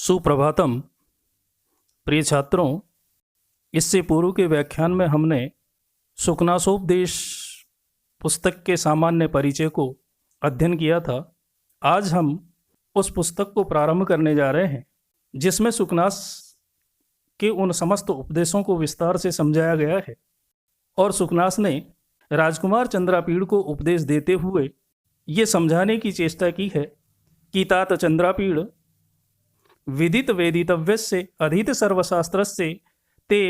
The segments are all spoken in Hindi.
सुप्रभातम प्रिय छात्रों। इससे पूर्व के व्याख्यान में हमने सुखनासोपदेश पुस्तक के सामान्य परिचय को अध्ययन किया था। आज हम उस पुस्तक को प्रारंभ करने जा रहे हैं जिसमें सुखनास के उन समस्त उपदेशों को विस्तार से समझाया गया है। और सुखनास ने राजकुमार चंद्रापीड़ को उपदेश देते हुए ये समझाने की चेष्टा की है कि तात चंद्रापीड़ विदित वेदितव्यस्य अधीत सर्वशास्त्रस्य ते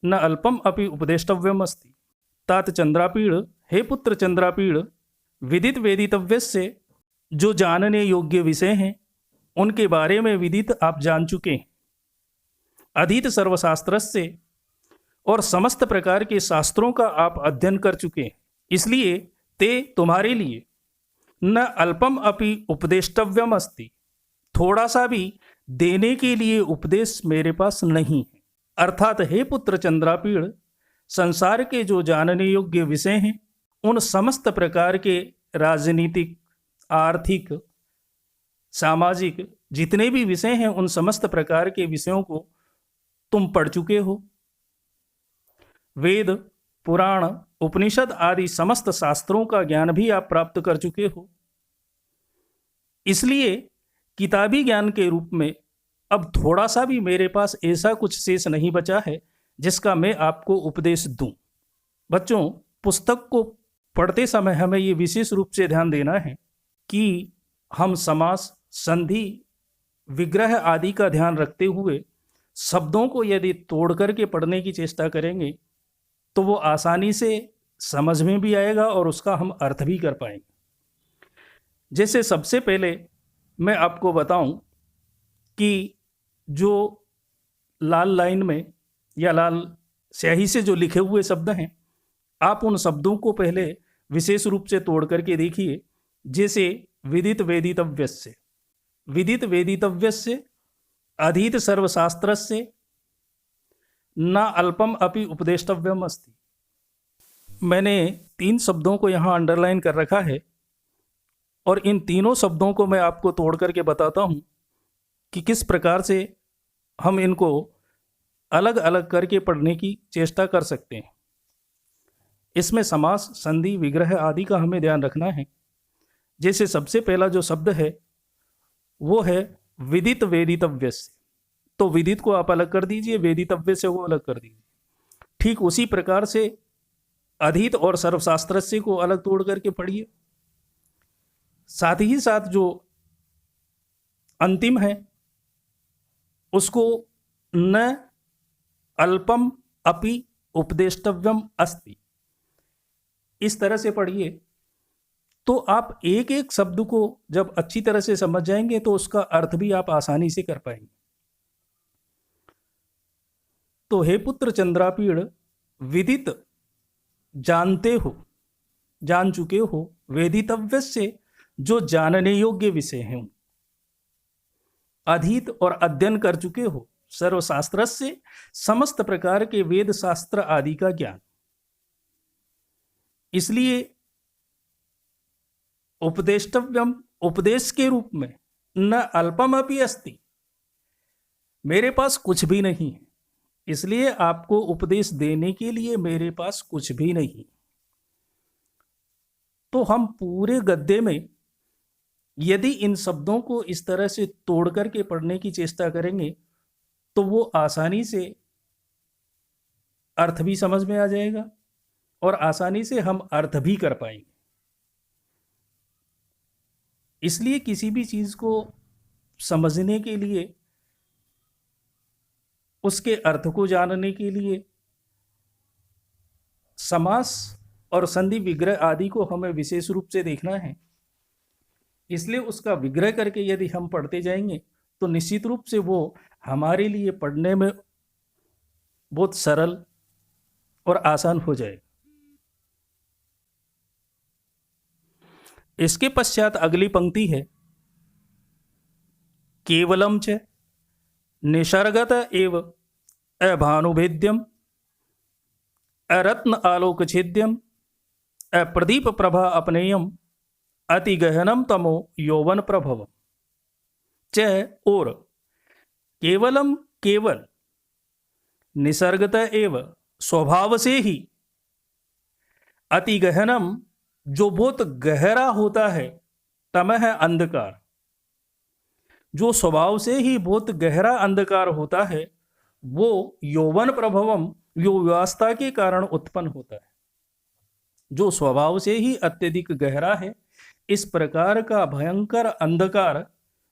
न अल्पम अपि उपदेष्टव्यम अस्ति। तात चंद्रापीड़, हे पुत्र चंद्रापीड़, विदित वेदितव्यस्य जो जानने योग्य विषय हैं उनके बारे में विदित आप जान चुके हैं। अधीत सर्वशास्त्रस्य और समस्त प्रकार के शास्त्रों का आप अध्ययन कर चुके हैं, इसलिए ते तुम्हारे लिए न अल्पम अपि उपदेष्टव्यम अस्ति, थोड़ा सा भी देने के लिए उपदेश मेरे पास नहीं है। अर्थात हे पुत्र चंद्रापीड़, संसार के जो जानने योग्य विषय हैं उन समस्त प्रकार के राजनीतिक, आर्थिक, सामाजिक जितने भी विषय हैं उन समस्त प्रकार के विषयों को तुम पढ़ चुके हो। वेद, पुराण, उपनिषद आदि समस्त शास्त्रों का ज्ञान भी आप प्राप्त कर चुके हो। इसलिए किताबी ज्ञान के रूप में अब थोड़ा सा भी मेरे पास ऐसा कुछ शेष नहीं बचा है जिसका मैं आपको उपदेश दूं। बच्चों, पुस्तक को पढ़ते समय हमें ये विशेष रूप से ध्यान देना है कि हम समास, संधि, विग्रह आदि का ध्यान रखते हुए शब्दों को यदि तोड़ करके पढ़ने की चेष्टा करेंगे तो वो आसानी से समझ में भी आएगा और उसका हम अर्थ भी कर पाएंगे। जैसे सबसे पहले मैं आपको बताऊं कि जो लाल लाइन में या लाल स्याही से जो लिखे हुए शब्द हैं, आप उन शब्दों को पहले विशेष रूप से तोड़ करके देखिए। जैसे विदित वेदितव्यस्य, विदित वेदितव्यस्य अधीत सर्वशास्त्रस्य न अल्पम अपि उपदेष्टव्यम अस्ति। मैंने 3 शब्दों को यहाँ अंडरलाइन कर रखा है और इन तीनों शब्दों को मैं आपको तोड़ करके बताता हूँ कि किस प्रकार से हम इनको अलग अलग करके पढ़ने की चेष्टा कर सकते हैं। इसमें समास, संधि, विग्रह आदि का हमें ध्यान रखना है। जैसे सबसे पहला जो शब्द है वो है विदित वेदितव्य से, तो विदित को आप अलग कर दीजिए, वेदितव्य से वो अलग कर दीजिए। ठीक उसी प्रकार से अधीत और सर्वशास्त्रस्य को अलग तोड़ करके पढ़िए। साथ ही साथ जो अंतिम है उसको न अल्पम अपि उपदेष्टव्यम अस्ति, इस तरह से पढ़िए। तो आप एक एक शब्द को जब अच्छी तरह से समझ जाएंगे तो उसका अर्थ भी आप आसानी से कर पाएंगे। तो हे पुत्र चंद्रापीड़, विदित जानते हो, जान चुके हो, वेदितव्य से जो जानने योग्य विषय हैं, अधीत और अध्ययन कर चुके हो, सर्वशास्त्र से समस्त प्रकार के वेद शास्त्र आदि का ज्ञान। इसलिए उपदेष्टव्यम, उपदेश के रूप में न अल्पम अपि अस्ति, मेरे पास कुछ भी नहीं है, इसलिए आपको उपदेश देने के लिए मेरे पास कुछ भी नहीं। तो हम पूरे गद्य में यदि इन शब्दों को इस तरह से तोड़ करके पढ़ने की चेष्टा करेंगे तो वो आसानी से अर्थ भी समझ में आ जाएगा और आसानी से हम अर्थ भी कर पाएंगे। इसलिए किसी भी चीज को समझने के लिए, उसके अर्थ को जानने के लिए समास और संधि, विग्रह आदि को हमें विशेष रूप से देखना है। इसलिए उसका विग्रह करके यदि हम पढ़ते जाएंगे तो निश्चित रूप से वो हमारे लिए पढ़ने में बहुत सरल और आसान हो जाएगा। इसके पश्चात अगली पंक्ति है केवलम च निसर्गत एव अभानुभेद्यम अरत्न आलोक छेद्यम अप्रदीप प्रभा अपनेयम अति गहनम तमो यौवन प्रभव च, और केवलम केवल निसर्गत एव स्वभाव से ही अति गहनम जो बहुत गहरा होता है, तमह अंधकार जो स्वभाव से ही बहुत गहरा अंधकार होता है, वो यौवन प्रभवम युवावस्था के कारण उत्पन्न होता है। जो स्वभाव से ही अत्यधिक गहरा है, इस प्रकार का भयंकर अंधकार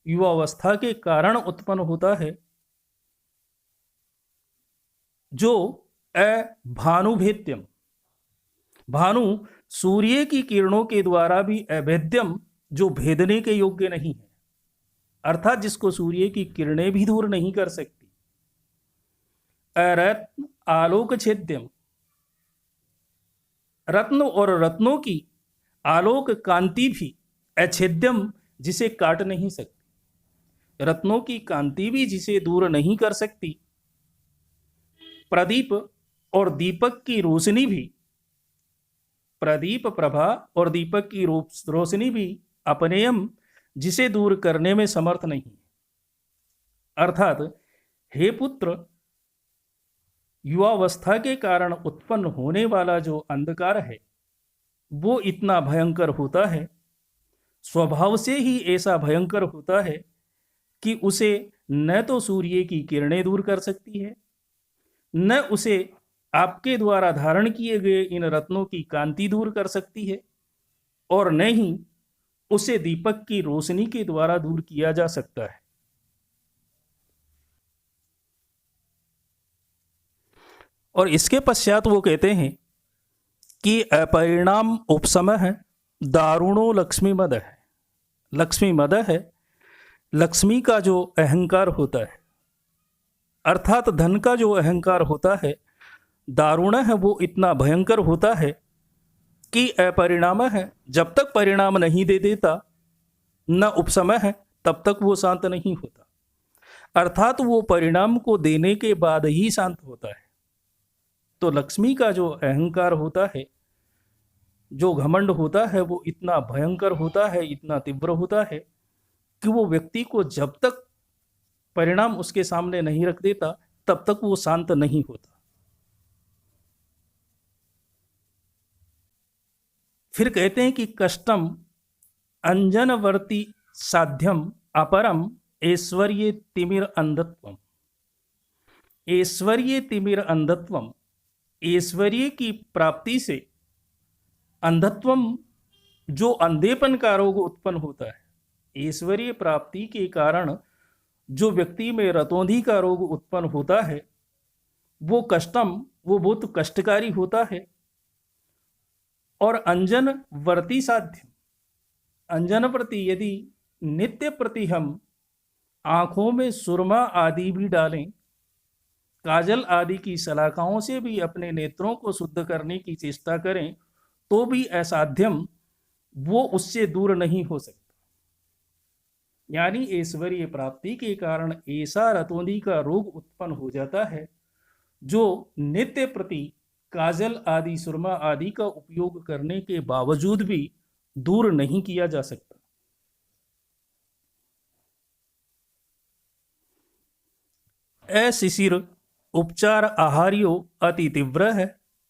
युवावस्था के कारण उत्पन्न होता है, जो अभानुभेद्यम भानु सूर्य की किरणों के द्वारा भी अभेद्यम जो भेदने के योग्य नहीं है, अर्थात जिसको सूर्य की किरणें भी दूर नहीं कर सकती। अरत्न आलोक छेद्यम रत्न और रत्नों की आलोक कांति भी अछेद्यम जिसे काट नहीं सकती, रत्नों की कांति भी जिसे दूर नहीं कर सकती। प्रदीप और दीपक की रोशनी भी, प्रदीप प्रभा और दीपक की रोशनी भी अपनेयम जिसे दूर करने में समर्थ नहीं। अर्थात हे पुत्र, युवावस्था के कारण उत्पन्न होने वाला जो अंधकार है वो इतना भयंकर होता है, स्वभाव से ही ऐसा भयंकर होता है कि उसे न तो सूर्य की किरणें दूर कर सकती है, न उसे आपके द्वारा धारण किए गए इन रत्नों की कांति दूर कर सकती है, और न ही उसे दीपक की रोशनी के द्वारा दूर किया जा सकता है। और इसके पश्चात वो कहते हैं कि अपरिणाम उपशम है दारुणो लक्ष्मी मद है। लक्ष्मी मद है लक्ष्मी का जो अहंकार होता है, अर्थात धन का जो अहंकार होता है, दारुण है, वो इतना भयंकर होता है कि अपरिणाम है, जब तक परिणाम नहीं दे देता, न उपशम है, तब तक वो शांत नहीं होता। अर्थात वो परिणाम को देने के बाद ही शांत होता है। तो लक्ष्मी का जो अहंकार होता है, जो घमंड होता है, वो इतना भयंकर होता है, इतना तीव्र होता है कि वो व्यक्ति को जब तक परिणाम उसके सामने नहीं रख देता, तब तक वो शांत नहीं होता। फिर कहते हैं कि कष्टम अंजनवर्ती साध्यम अपरम ऐश्वर्य तिमिर अंधत्वम। ऐश्वर्य तिमिर अंधत्वम, ऐश्वर्य की प्राप्ति से अंधत्वम जो अंधेपन का रोग उत्पन्न होता है। ऐश्वर्य प्राप्ति के कारण जो व्यक्ति में रतौंधी का रोग उत्पन्न होता है, वो कष्टम, वो बहुत कष्टकारी होता है। और अंजन वर्ती साध्य, अंजन प्रति यदि नित्य प्रति हम आंखों में सुरमा आदि भी डालें, काजल आदि की शलाकाओं से भी अपने नेत्रों को शुद्ध करने की चेष्टा करें, तो भी असाध्यम वो उससे दूर नहीं हो सकता। यानी ऐश्वर्य प्राप्ति के कारण ऐसा रतौंधी का रोग उत्पन्न हो जाता है जो नित्य प्रति काजल आदि सुरमा आदि का उपयोग करने के बावजूद भी दूर नहीं किया जा सकता। अशिशिर उपचार आहार्यो अति तीव्र है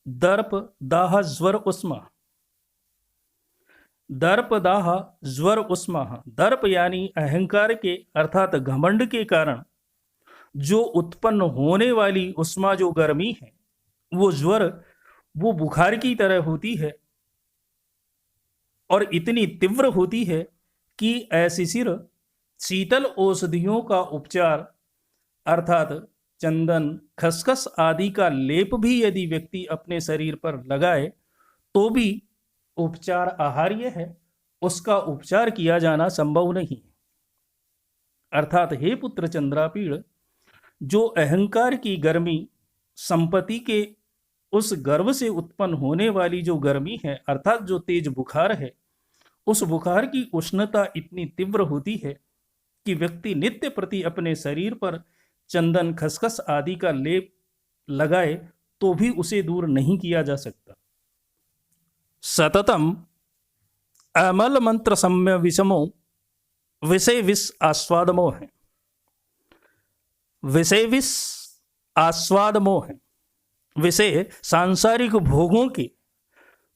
दर्प दाह ज्वर उष्मा। दर्प दाह ज्वर उष्मा, दर्प यानी अहंकार के अर्थात घमंड के कारण जो उत्पन्न होने वाली उष्मा, जो गर्मी है, वो ज्वर, वो बुखार की तरह होती है और इतनी तीव्र होती है कि अशिशिर शीतल औषधियों का उपचार अर्थात चंदन खसखस आदि का लेप भी यदि व्यक्ति अपने शरीर पर लगाए तो भी उपचार आहार्य है, उसका उपचार किया जाना संभव नहीं। अर्थात हे पुत्र चंद्रापीड़, जो अहंकार की गर्मी, संपत्ति के उस गर्व से उत्पन्न होने वाली जो गर्मी है, अर्थात जो तेज बुखार है, उस बुखार की उष्णता इतनी तीव्र होती है कि व्यक्ति नित्य प्रति अपने शरीर पर चंदन खसखस आदि का लेप लगाए तो भी उसे दूर नहीं किया जा सकता। सततम अमल मंत्र सम्य विषमो विषय विष आस्वादमो है। विषय विष आस्वाद मोह है। विषय सांसारिक भोगों के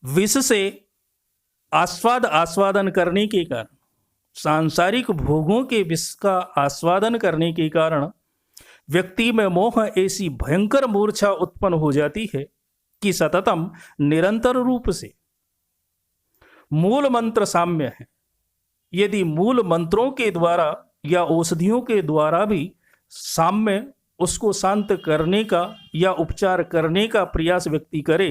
विष से आस्वादन करने के कारण, सांसारिक भोगों के विष का आस्वादन करने के कारण व्यक्ति में मोह ऐसी भयंकर मूर्छा उत्पन्न हो जाती है कि सततम निरंतर रूप से मूल मंत्र साम्य है। यदि मूल मंत्रों के द्वारा या औषधियों के द्वारा भी साम्य उसको शांत करने का या उपचार करने का प्रयास व्यक्ति करे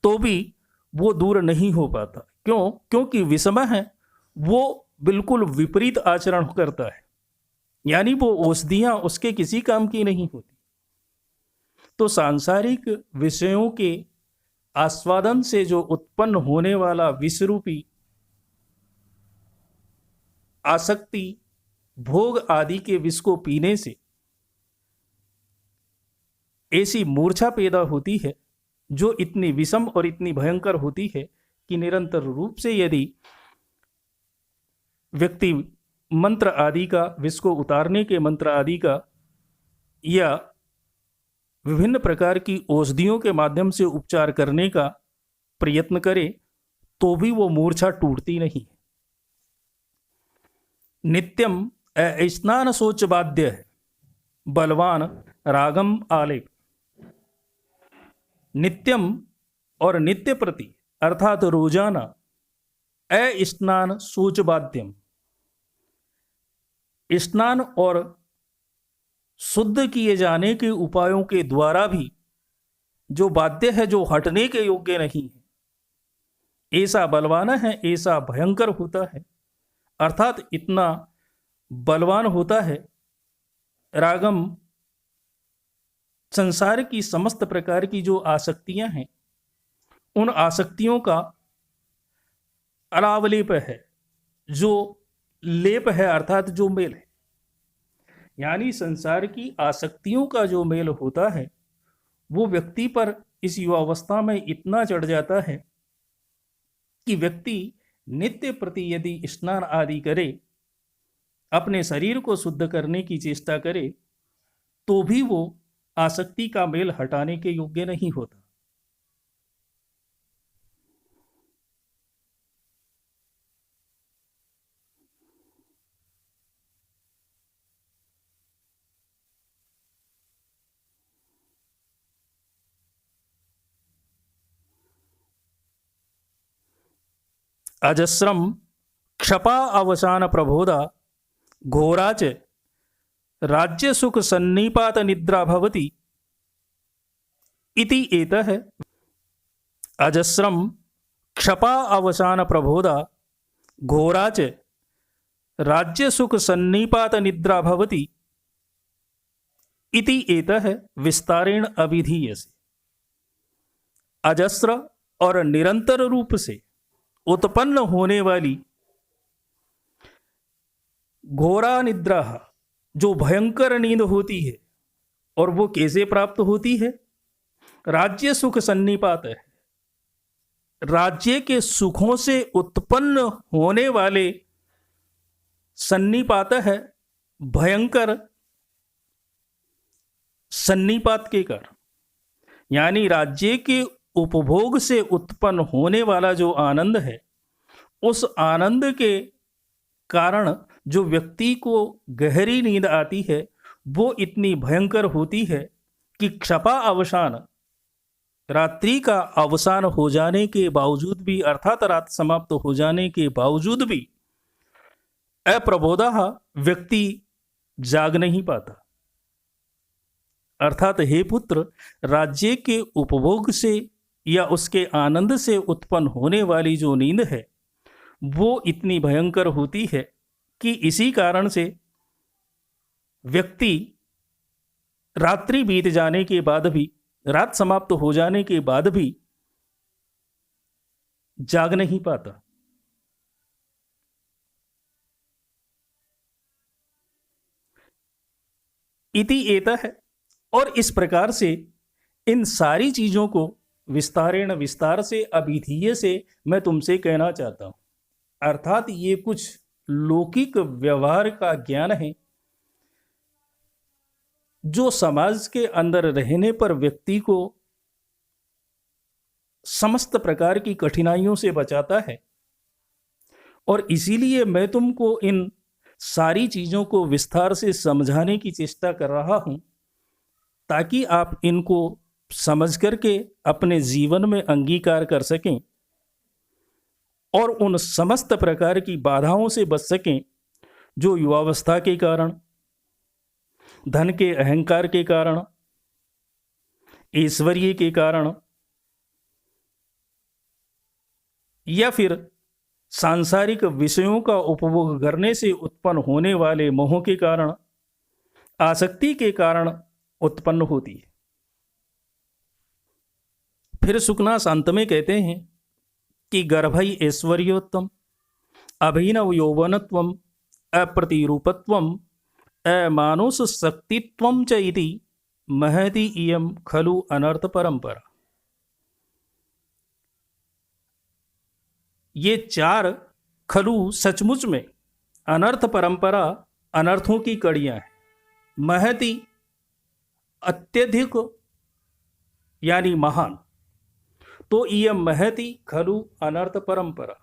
तो भी वो दूर नहीं हो पाता। क्यों? क्योंकि विषमय है, वो बिल्कुल विपरीत आचरण करता है, यानी वो औषधियां उसके किसी काम की नहीं होती। तो सांसारिक विषयों के आस्वादन से जो उत्पन्न होने वाला विषरूपी आसक्ति, भोग आदि के विष को पीने से ऐसी मूर्छा पैदा होती है जो इतनी विषम और इतनी भयंकर होती है कि निरंतर रूप से यदि व्यक्ति मंत्र आदि का, विष को उतारने के मंत्र आदि का या विभिन्न प्रकार की औषधियों के माध्यम से उपचार करने का प्रयत्न करे तो भी वो मूर्छा टूटती नहीं। नित्यम स्नान सोच बाध्य है, बलवान रागम आलेप। नित्यम और नित्य प्रति अर्थात रोजाना स्नान सोच बाध्यम, स्नान और शुद्ध किए जाने के उपायों के द्वारा भी जो बाध्य है, जो हटने के योग्य नहीं है, ऐसा बलवान है, ऐसा भयंकर होता है, अर्थात इतना बलवान होता है। रागम संसार की समस्त प्रकार की जो आसक्तियां हैं, उन आसक्तियों का अलावलेप है, जो लेप है अर्थात जो मेल है, यानी संसार की आसक्तियों का जो मेल होता है वो व्यक्ति पर इस युवावस्था में इतना चढ़ जाता है कि व्यक्ति नित्य प्रति यदि स्नान आदि करे, अपने शरीर को शुद्ध करने की चेष्टा करे, तो भी वो आसक्ति का मेल हटाने के योग्य नहीं होता। अजस्रम क्षपा अवसान प्रबोधा घोराच राज्य सुख सन्निपात निद्रा भवति इति एतः अजस्रम क्षपा अवसान प्रबोधा घोराच राज्य सुख सन्निपात निद्रा भवति इति एतः विस्तारेण अभिधीयते। अजस्र और निरंतर रूप से उत्पन्न होने वाली घोरा निद्रा, जो भयंकर नींद होती है, और वो कैसे प्राप्त होती है? राज्य सुख सन्निपात है, राज्य के सुखों से उत्पन्न होने वाले सन्निपात है, भयंकर सन्निपात के कारण, यानी राज्य के उपभोग से उत्पन्न होने वाला जो आनंद है, उस आनंद के कारण जो व्यक्ति को गहरी नींद आती है वो इतनी भयंकर होती है कि क्षपा अवसान, रात्रि का अवसान हो जाने के बावजूद भी, अर्थात रात समाप्त हो जाने के बावजूद भी अप्रबोधा व्यक्ति जाग नहीं पाता। अर्थात हे पुत्र, राज्य के उपभोग से या उसके आनंद से उत्पन्न होने वाली जो नींद है वो इतनी भयंकर होती है कि इसी कारण से व्यक्ति रात्रि बीत जाने के बाद भी, रात समाप्त हो जाने के बाद भी जाग नहीं पाता। इति एतः है। और इस प्रकार से इन सारी चीजों को विस्तार से अभिधीय से मैं तुमसे कहना चाहता हूं। अर्थात ये कुछ लौकिक व्यवहार का ज्ञान है जो समाज के अंदर रहने पर व्यक्ति को समस्त प्रकार की कठिनाइयों से बचाता है। और इसीलिए मैं तुमको इन सारी चीज़ों को विस्तार से समझाने की चेष्टा कर रहा हूँ, ताकि आप इनको समझ करके अपने जीवन में अंगीकार कर सकें और उन समस्त प्रकार की बाधाओं से बच सकें जो युवावस्था के कारण, धन के अहंकार के कारण, ऐश्वर्य के कारण या फिर सांसारिक विषयों का उपभोग करने से उत्पन्न होने वाले मोह के कारण, आसक्ति के कारण उत्पन्न होती है। फिर सुखना शांत में कहते हैं कि गर्भई ऐश्वर्योत्तम अभिनव यौवनत्वम अप्रतिरूपत्वम अमानुष शक्तित्वम च इति महति इयं खलु अनर्थ परंपरा। ये चार खलु सचमुच में अनर्थ परंपरा, अनर्थों की कड़ियां हैं। महति अत्यधिक यानी महान, तो यह महति खलु अनर्थ परंपरा,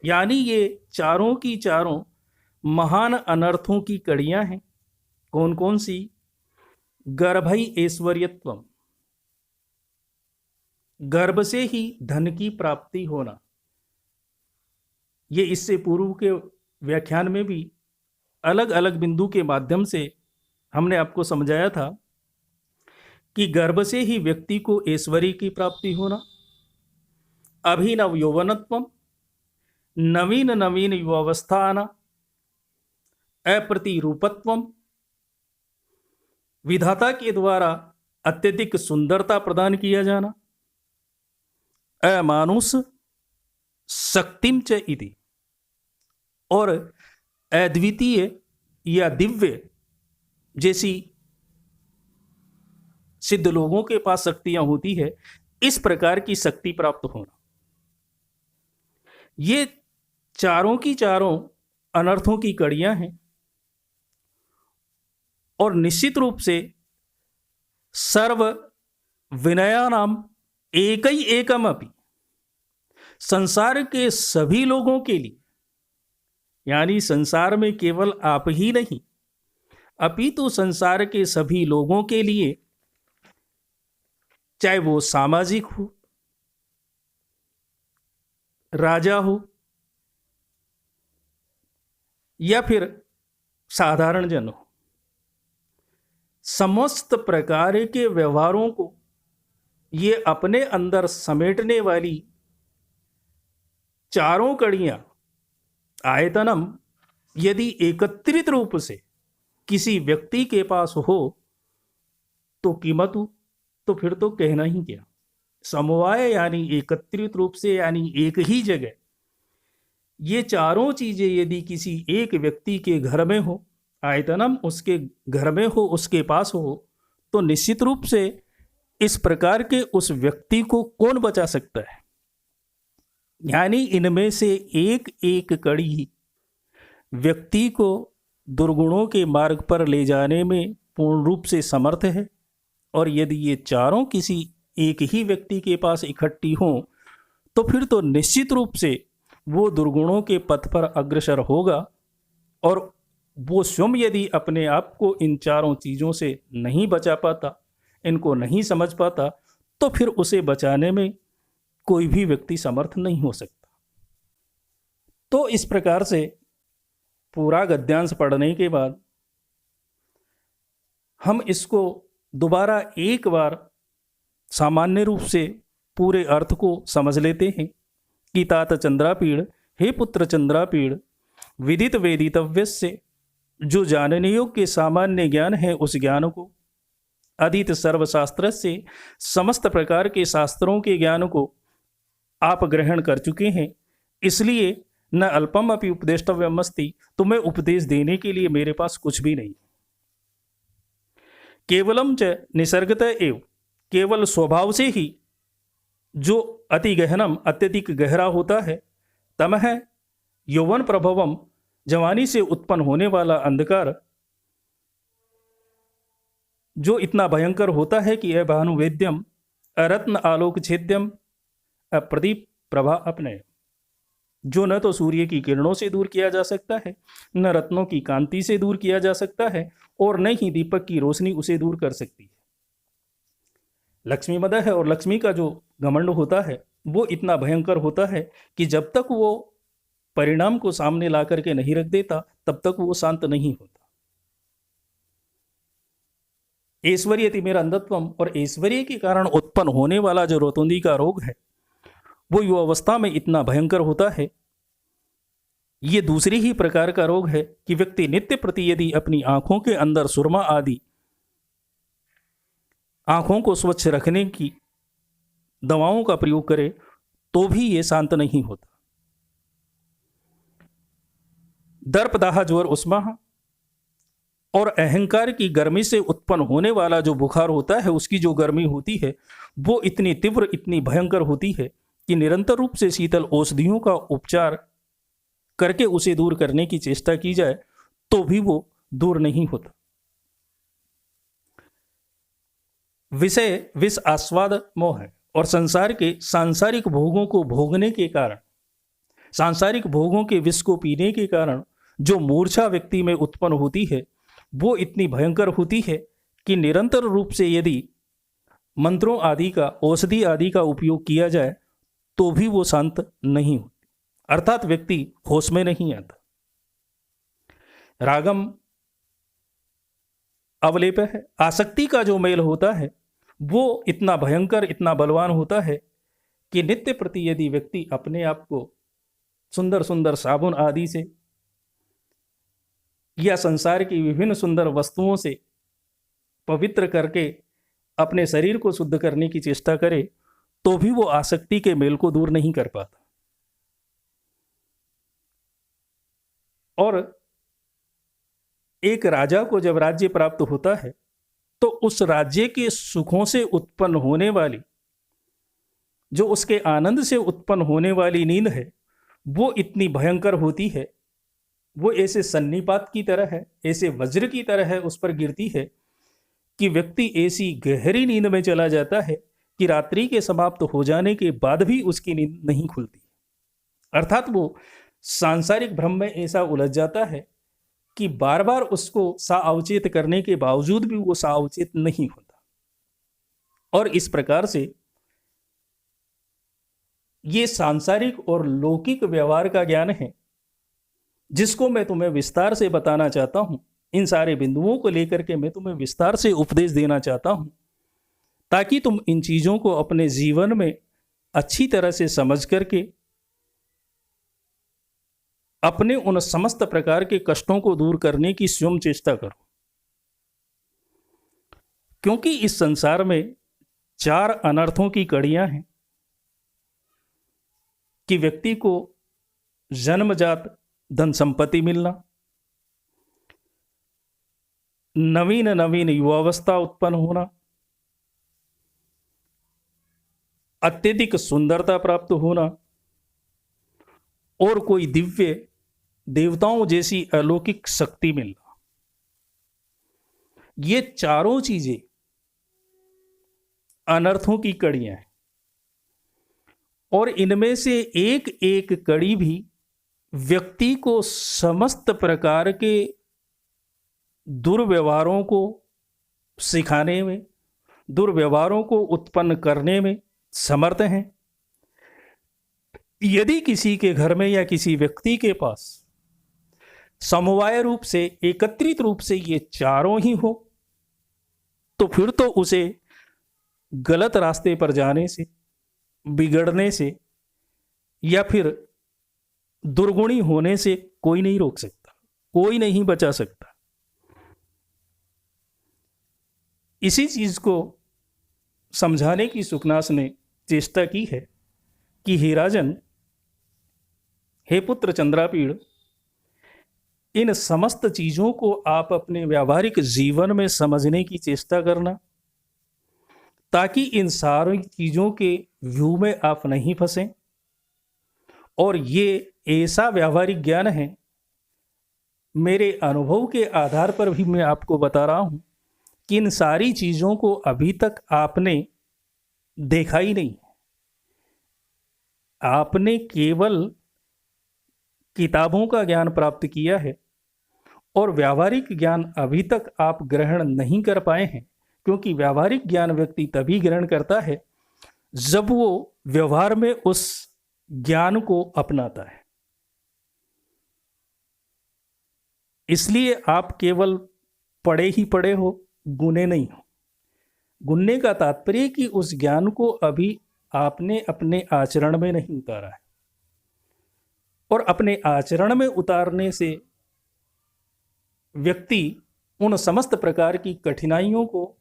यानी ये चारों की चारों महान अनर्थों की कड़ियां हैं। कौन कौन सी? गर्भई ऐश्वर्यत्वम, गर्भ से ही धन की प्राप्ति होना। ये इससे पूर्व के व्याख्यान में भी अलग अलग बिंदु के माध्यम से हमने आपको समझाया था कि गर्भ से ही व्यक्ति को ऐश्वर्य की प्राप्ति होना, अभिनव यौवनत्वम, नवीन नवीन युवावस्था आना, अप्रतिरूपत्वम, विधाता के द्वारा अत्यधिक सुंदरता प्रदान किया जाना, अमानुष शक्तिम च इति, और अद्वितीय या दिव्य जैसी सिद्ध लोगों के पास शक्तियां होती है, इस प्रकार की शक्ति प्राप्त होना। ये चारों की चारों अनर्थों की कड़ियां हैं। और निश्चित रूप से सर्व विनयानाम एकई एकम अपि, संसार के सभी लोगों के लिए, यानी संसार में केवल आप ही नहीं, अपितु संसार के सभी लोगों के लिए, चाहे वो सामाजिक हो, राजा हो या फिर साधारण जन हो, समस्त प्रकार के व्यवहारों को ये अपने अंदर समेटने वाली चारों कड़ियां आयतनम यदि एकत्रित रूप से किसी व्यक्ति के पास हो तो कीमतु, तो फिर तो कहना ही क्या। समवाय यानी एकत्रित रूप से, यानी एक ही जगह ये चारों चीजें यदि किसी एक व्यक्ति के घर में हो, आयतनम उसके घर में हो, उसके पास हो, तो निश्चित रूप से इस प्रकार के उस व्यक्ति को कौन बचा सकता है। यानी इनमें से एक एक कड़ी व्यक्ति को दुर्गुणों के मार्ग पर ले जाने में पूर्ण रूप से समर्थ है। और यदि ये चारों किसी एक ही व्यक्ति के पास इकट्ठी हों तो फिर तो निश्चित रूप से वो दुर्गुणों के पथ पर अग्रसर होगा। और वो स्वयं यदि अपने आप को इन चारों चीज़ों से नहीं बचा पाता, इनको नहीं समझ पाता, तो फिर उसे बचाने में कोई भी व्यक्ति समर्थ नहीं हो सकता। तो इस प्रकार से पूरा गद्यांश पढ़ने के बाद हम इसको दोबारा एक बार सामान्य रूप से पूरे अर्थ को समझ लेते हैं कि तात चंद्रापीड़, हे पुत्र चंद्रापीड़, विदित वेदितव्य से जो जानने योग्य सामान्य ज्ञान है उस ज्ञान को, अधीत सर्वशास्त्र से समस्त प्रकार के शास्त्रों के ज्ञान को आप ग्रहण कर चुके हैं, इसलिए न अल्पम अपि उपदेष्टव्यमस्ति, तुम्हें उपदेश देने के लिए मेरे पास कुछ भी नहीं। केवलम च निसर्गतः एव, केवल स्वभाव से ही जो अति गहनम अत्यधिक गहरा होता है, तमः यौवन प्रभवम, जवानी से उत्पन्न होने वाला अंधकार, जो इतना भयंकर होता है कि भानुवेद्यम रत्न आलोक छेद्यम प्रदीप प्रभा अपने, जो न तो सूर्य की किरणों से दूर किया जा सकता है, न रत्नों की कांति से दूर किया जा सकता है, और न ही दीपक की रोशनी उसे दूर कर सकती है। लक्ष्मी मदा है, और लक्ष्मी का जो घमंड होता है वो इतना भयंकर होता है कि जब तक वो परिणाम को सामने ला करके नहीं रख देता तब तक वो शांत नहीं होता। ऐश्वर्य मेरा अंधत्वम, और ऐश्वर्य के कारण उत्पन्न होने वाला जो रोतुंदी का रोग है वो युवावस्था में इतना भयंकर होता है। ये दूसरी ही प्रकार का रोग है कि व्यक्ति नित्य प्रति यदि अपनी आंखों के अंदर सुरमा आदि आंखों को स्वच्छ रखने की दवाओं का प्रयोग करे तो भी ये शांत नहीं होता। दर्प दाह ज्वर उष्मा और अहंकार की गर्मी से उत्पन्न होने वाला जो बुखार होता है, उसकी जो गर्मी होती है वो इतनी तीव्र, इतनी भयंकर होती है कि निरंतर रूप से शीतल औषधियों का उपचार करके उसे दूर करने की चेष्टा की जाए तो भी वो दूर नहीं होता। विषय विष आस्वाद मोह है, और संसार के सांसारिक भोगों को भोगने के कारण, सांसारिक भोगों के विष को पीने के कारण जो मूर्छा व्यक्ति में उत्पन्न होती है वो इतनी भयंकर होती है कि निरंतर रूप से यदि मंत्रों आदि का, औषधि आदि का उपयोग किया जाए तो भी वो शांत नहीं होती, अर्थात व्यक्ति होश में नहीं आता। रागम अवलेप है, आसक्ति का जो मेल होता है वो इतना भयंकर, इतना बलवान होता है कि नित्य प्रति यदि व्यक्ति अपने आप को सुंदर सुंदर साबुन आदि से या संसार की विभिन्न सुंदर वस्तुओं से पवित्र करके अपने शरीर को शुद्ध करने की चेष्टा करे तो भी वो आसक्ति के मेल को दूर नहीं कर पाता। और एक राजा को जब राज्य प्राप्त होता है तो उस राज्य के सुखों से उत्पन्न होने वाली, जो उसके आनंद से उत्पन्न होने वाली नींद है वो इतनी भयंकर होती है, वो ऐसे सन्निपात की तरह है, ऐसे वज्र की तरह है, उस पर गिरती है कि व्यक्ति ऐसी गहरी नींद में चला जाता है कि रात्रि के समाप्त हो जाने के बाद भी उसकी नींद नहीं खुलती। अर्थात वो सांसारिक भ्रम में ऐसा उलझ जाता है कि बार बार उसको सावचेत करने के बावजूद भी वो सावचेत नहीं होता। और इस प्रकार से ये सांसारिक और लौकिक व्यवहार का ज्ञान है जिसको मैं तुम्हें विस्तार से बताना चाहता हूं। इन सारे बिंदुओं को लेकर के मैं तुम्हें विस्तार से उपदेश देना चाहता हूं ताकि तुम इन चीजों को अपने जीवन में अच्छी तरह से समझ करके अपने उन समस्त प्रकार के कष्टों को दूर करने की स्वयं चेष्टा करो। क्योंकि इस संसार में 4 अनर्थों की कड़ियां हैं कि व्यक्ति को जन्मजात धन संपत्ति मिलना, नवीन नवीन युवावस्था उत्पन्न होना, अत्यधिक सुंदरता प्राप्त होना, और कोई दिव्य देवताओं जैसी अलौकिक शक्ति मिलना। ये चारों चीजें अनर्थों की कड़ियां हैं, और इनमें से एक एक कड़ी भी व्यक्ति को समस्त प्रकार के दुर्व्यवहारों को सिखाने में, दुर्व्यवहारों को उत्पन्न करने में समर्थ हैं। यदि किसी के घर में या किसी व्यक्ति के पास समवाय रूप से, एकत्रित रूप से ये चारों ही हो तो फिर तो उसे गलत रास्ते पर जाने से, बिगड़ने से या फिर दुर्गुणी होने से कोई नहीं रोक सकता, कोई नहीं बचा सकता। इसी चीज को समझाने की सुखनास ने चेष्टा की है कि हे राजन, हे पुत्र चंद्रापीड़, इन समस्त चीजों को आप अपने व्यावहारिक जीवन में समझने की चेष्टा करना ताकि इन सारी चीजों के व्यू में आप नहीं फंसें। और ये ऐसा व्यावहारिक ज्ञान है, मेरे अनुभव के आधार पर भी मैं आपको बता रहा हूं किन सारी चीज़ों को अभी तक आपने देखा ही नहीं। आपने केवल किताबों का ज्ञान प्राप्त किया है और व्यावहारिक ज्ञान अभी तक आप ग्रहण नहीं कर पाए हैं, क्योंकि व्यावहारिक ज्ञान व्यक्ति तभी ग्रहण करता है जब वो व्यवहार में उस ज्ञान को अपनाता है। इसलिए आप केवल पढ़े ही पढ़े हो, गुने नहीं हो। गुनने का तात्पर्य कि उस ज्ञान को अभी आपने अपने आचरण में नहीं उतारा है, और अपने आचरण में उतारने से व्यक्ति उन समस्त प्रकार की कठिनाइयों को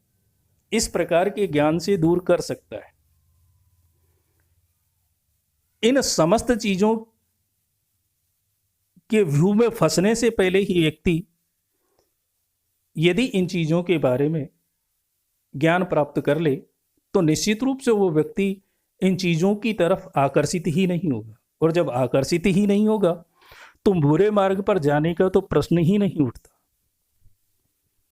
इस प्रकार के ज्ञान से दूर कर सकता है। इन समस्त चीजों के व्यू में फंसने से पहले ही व्यक्ति यदि इन चीजों के बारे में ज्ञान प्राप्त कर ले तो निश्चित रूप से वो व्यक्ति इन चीजों की तरफ आकर्षित ही नहीं होगा, और जब आकर्षित ही नहीं होगा तो बुरे मार्ग पर जाने का तो प्रश्न ही नहीं उठता।